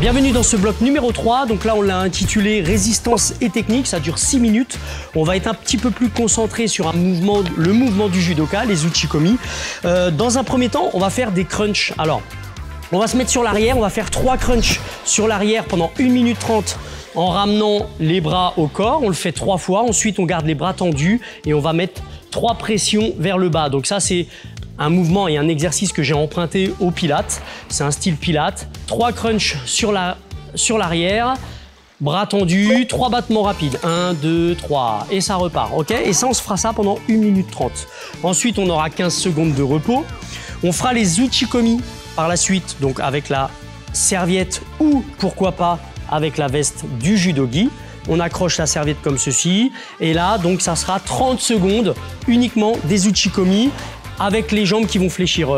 Bienvenue dans ce bloc numéro 3, donc là on l'a intitulé résistance et technique, ça dure 6 minutes. On va être un petit peu plus concentré sur le mouvement du judoka, les uchikomi. Dans un premier temps, on va faire des crunchs. Alors, on va se mettre sur l'arrière, on va faire 3 crunchs sur l'arrière pendant 1 minute 30 en ramenant les bras au corps. On le fait 3 fois, ensuite on garde les bras tendus et on va mettre 3 pressions vers le bas. Donc ça c'est un mouvement et un exercice que j'ai emprunté au Pilates. C'est un style Pilates. 3 crunchs sur l'arrière, bras tendus, 3 battements rapides. 1, 2, 3 et ça repart. Ok. Et ça, on se fera ça pendant 1 minute 30. Ensuite, on aura 15 secondes de repos. On fera les uchikomi par la suite, donc avec la serviette ou pourquoi pas avec la veste du judogi. On accroche la serviette comme ceci. Et là, donc, ça sera 30 secondes uniquement des uchikomi. Avec les jambes qui vont fléchir,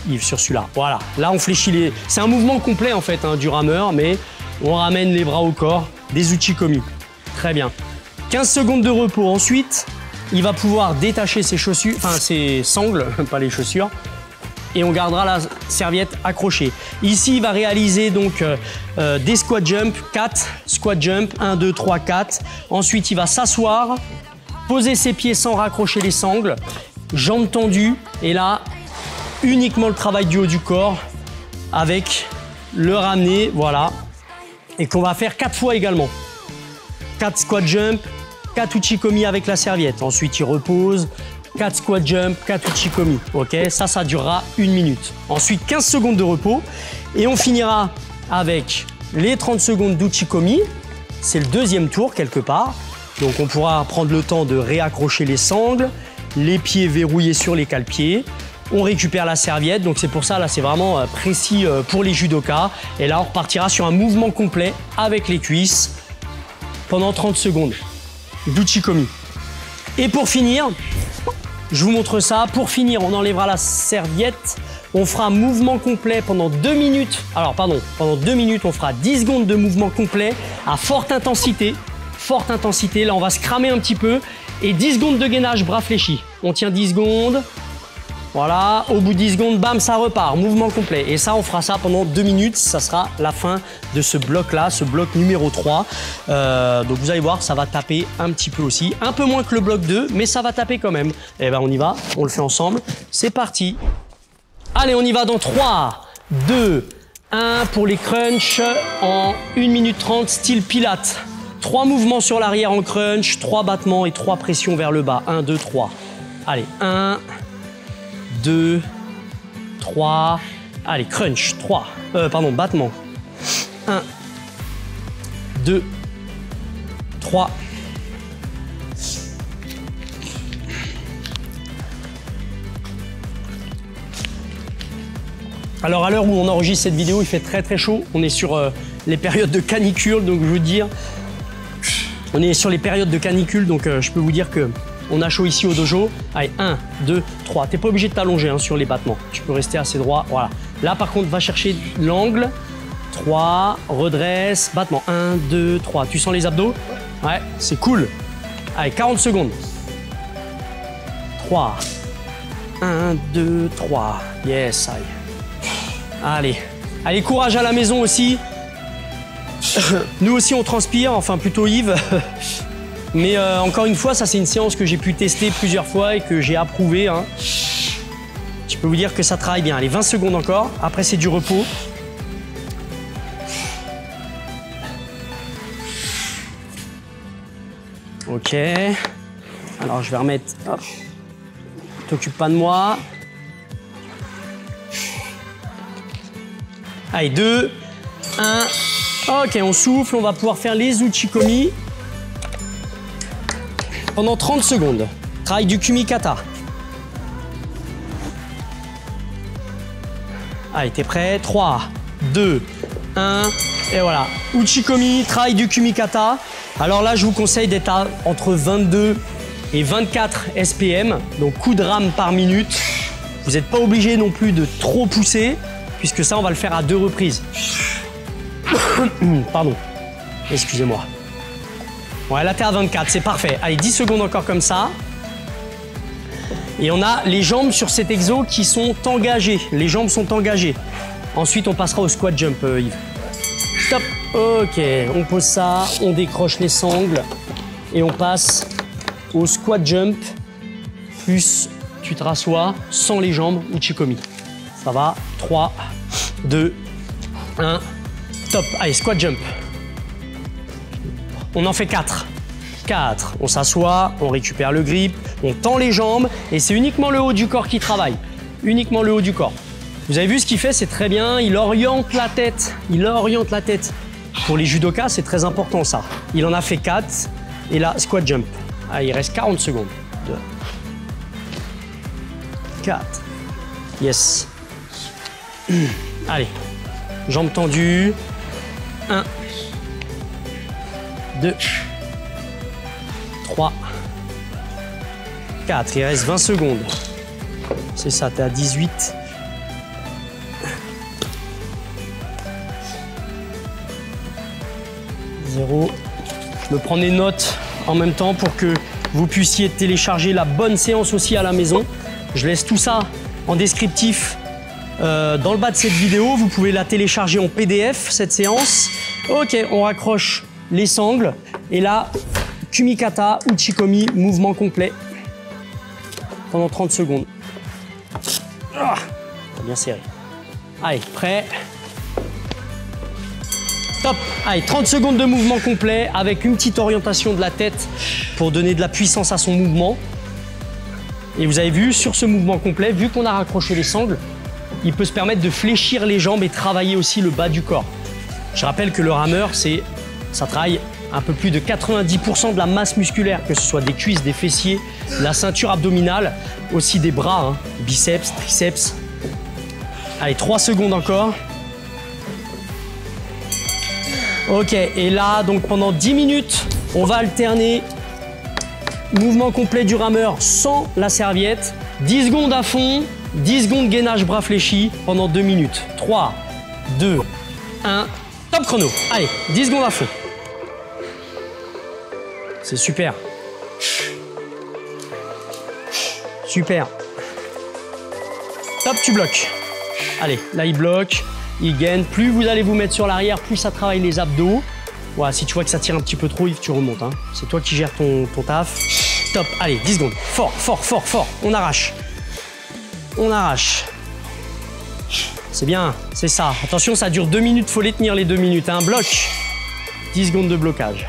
Yves, sur celui-là. Voilà, là on fléchit les... C'est un mouvement complet en fait, hein, du rameur, mais on ramène les bras au corps, des uchikomi. Très bien. 15 secondes de repos. Ensuite, il va pouvoir détacher ses chaussures, enfin ses sangles, pas les chaussures, et on gardera la serviette accrochée. Ici, il va réaliser donc des squat jump, 4 squat jump, 1, 2, 3, 4. Ensuite, il va s'asseoir, poser ses pieds sans raccrocher les sangles, jambes tendues, et là, uniquement le travail du haut du corps avec le ramener, voilà, et qu'on va faire 4 fois également. 4 squat jump, 4 uchikomi avec la serviette. Ensuite, il repose, 4 squat jump, 4 uchikomi. Ok, ça durera 1 minute. Ensuite, 15 secondes de repos, et on finira avec les 30 secondes d'uchikomi. C'est le deuxième tour quelque part. Donc, on pourra prendre le temps de réaccrocher les sangles, les pieds verrouillés sur les cale-pieds. On récupère la serviette, donc c'est pour ça, là, c'est vraiment précis pour les judokas. Et là, on repartira sur un mouvement complet avec les cuisses pendant 30 secondes d'uchikomi. Et pour finir, je vous montre ça. Pour finir, on enlèvera la serviette. On fera un mouvement complet pendant 2 minutes. Alors, pardon, pendant 2 minutes, on fera 10 secondes de mouvement complet à forte intensité. Forte intensité, là, on va se cramer un petit peu. Et 10 secondes de gainage, bras fléchis. On tient 10 secondes. Voilà, au bout de 10 secondes, bam, ça repart. Mouvement complet. Et ça, on fera ça pendant 2 minutes. Ça sera la fin de ce bloc-là, ce bloc numéro 3. Donc vous allez voir, ça va taper un petit peu aussi. Un peu moins que le bloc 2, mais ça va taper quand même. Et ben on y va, on le fait ensemble. C'est parti. Allez, on y va dans 3, 2, 1 pour les crunchs en 1 minute 30, style Pilates. 3 mouvements sur l'arrière en crunch, 3 battements et 3 pressions vers le bas. 1, 2, 3. Allez, 1, 2, 3. Allez, crunch, 3. Battement. 1, 2, 3. Alors, à l'heure où on enregistre cette vidéo, il fait très très chaud. On est sur les périodes de canicule, donc je veux dire... On est sur les périodes de canicule, donc je peux vous dire qu'on a chaud ici au dojo. Allez, 1, 2, 3. T'es pas obligé de t'allonger hein, sur les battements. Tu peux rester assez droit, voilà. Là, par contre, va chercher l'angle. 3, redresse, battement. 1, 2, 3. Tu sens les abdos? Ouais, c'est cool. Allez, 40 secondes. 3. 1, 2, 3. Yes, allez. Allez, courage à la maison aussi. Nous aussi on transpire, enfin plutôt Yves. Mais encore une fois, ça c'est une séance que j'ai pu tester plusieurs fois et que j'ai approuvé. Hein. Je peux vous dire que ça travaille bien. Allez, 20 secondes encore. Après c'est du repos. Ok. Alors je vais remettre. Hop. T'occupes pas de moi. Allez, 2, 1. Ok, on souffle, on va pouvoir faire les uchikomi pendant 30 secondes. Travail du kumikata. Allez, t'es prêt? 3, 2, 1, et voilà. Uchikomi, travail du kumikata. Alors là, je vous conseille d'être entre 22 et 24 SPM, donc coups de rame par minute. Vous n'êtes pas obligé non plus de trop pousser, puisque ça, on va le faire à 2 reprises. Pardon, excusez-moi. Ouais, là t'es à 24, c'est parfait. Allez, 10 secondes encore comme ça. Et on a les jambes sur cet exo qui sont engagées. Les jambes sont engagées. Ensuite, on passera au squat jump, Yves. Top. Ok, on pose ça, on décroche les sangles et on passe au squat jump. Plus tu te rassois sans les jambes, uchikomi. Ça va. 3, 2, 1. Top. Allez, squat jump. On en fait 4. 4. On s'assoit, on récupère le grip, on tend les jambes et c'est uniquement le haut du corps qui travaille. Uniquement le haut du corps. Vous avez vu ce qu'il fait, c'est très bien. Il oriente la tête. Il oriente la tête. Pour les judokas, c'est très important ça. Il en a fait 4. Et là, squat jump. Ah, il reste 40 secondes. 2, 4. Yes. Allez. Jambes tendues. 1. 2. 3. 4. Il reste 20 secondes. C'est ça, t'es à 18. 0. Je me prends des notes en même temps pour que vous puissiez télécharger la bonne séance aussi à la maison. Je laisse tout ça en descriptif dans le bas de cette vidéo. Vous pouvez la télécharger en PDF, cette séance. Ok, on raccroche les sangles. Et là, Kumikata, Uchikomi, mouvement complet. Pendant 30 secondes. Ah, bien serré. Allez, prêt. Top. Allez, 30 secondes de mouvement complet avec une petite orientation de la tête pour donner de la puissance à son mouvement. Et vous avez vu, sur ce mouvement complet, vu qu'on a raccroché les sangles, il peut se permettre de fléchir les jambes et travailler aussi le bas du corps. Je rappelle que le rameur, ça travaille un peu plus de 90% de la masse musculaire, que ce soit des cuisses, des fessiers, la ceinture abdominale, aussi des bras, hein, biceps, triceps. Allez, 3 secondes encore. Ok, et là, donc pendant 10 minutes, on va alterner mouvement complet du rameur sans la serviette. 10 secondes à fond, 10 secondes gainage bras fléchis pendant 2 minutes. 3, 2, 1, top chrono. Allez, 10 secondes à fond. C'est super. Super. Top, tu bloques. Allez, là, il bloque. Il gaine. Plus vous allez vous mettre sur l'arrière, plus ça travaille les abdos. Voilà, si tu vois que ça tire un petit peu trop, Yves, tu remontes. Hein. C'est toi qui gères ton taf. Top. Allez, 10 secondes. Fort, fort, fort, fort. On arrache. On arrache. C'est bien, c'est ça. Attention, ça dure 2 minutes. Faut les tenir les 2 minutes. Un bloc. 10 secondes de blocage.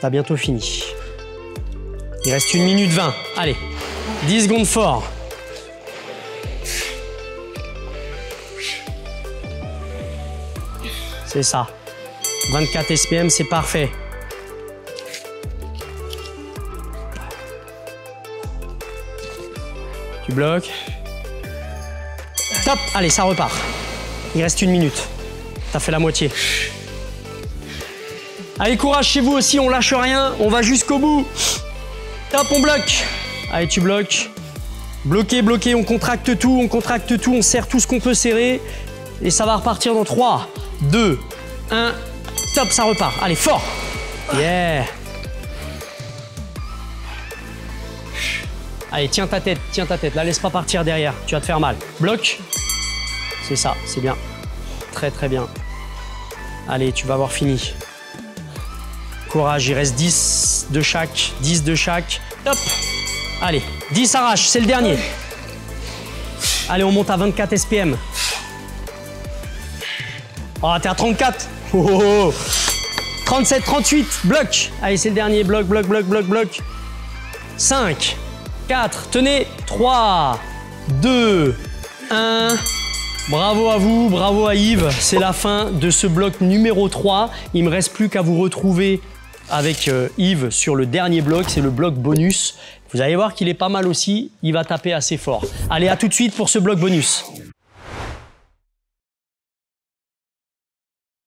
T'as bientôt fini. Il reste 1 minute 20. Allez. 10 secondes fort. C'est ça. 24 SPM, c'est parfait. Tu bloques. Top. Allez, ça repart. Il reste 1 minute. T'as fait la moitié. Allez, courage chez vous aussi, on lâche rien. On va jusqu'au bout. Top, on bloque. Allez, tu bloques. Bloqué, bloqué, on contracte tout, on serre tout ce qu'on peut serrer. Et ça va repartir dans 3, 2, 1. Top, ça repart. Allez, fort. Yeah. Allez, tiens ta tête, la laisse pas partir derrière. Tu vas te faire mal. Bloc. C'est ça, c'est bien. Très, très bien. Allez, tu vas avoir fini. Courage, il reste 10 de chaque. 10 de chaque. Top. Allez, 10 arrache, c'est le dernier. Allez, on monte à 24 SPM. Oh, t'es à 34. Oh, oh, oh. 37, 38, bloc. Allez, c'est le dernier, bloc, bloc, bloc, bloc, bloc. 5, 4, tenez. 3, 2, 1. Bravo à vous, bravo à Yves. C'est la fin de ce bloc numéro 3. Il ne me reste plus qu'à vous retrouver avec Yves sur le dernier bloc, c'est le bloc bonus. Vous allez voir qu'il est pas mal aussi, il va taper assez fort. Allez, à tout de suite pour ce bloc bonus.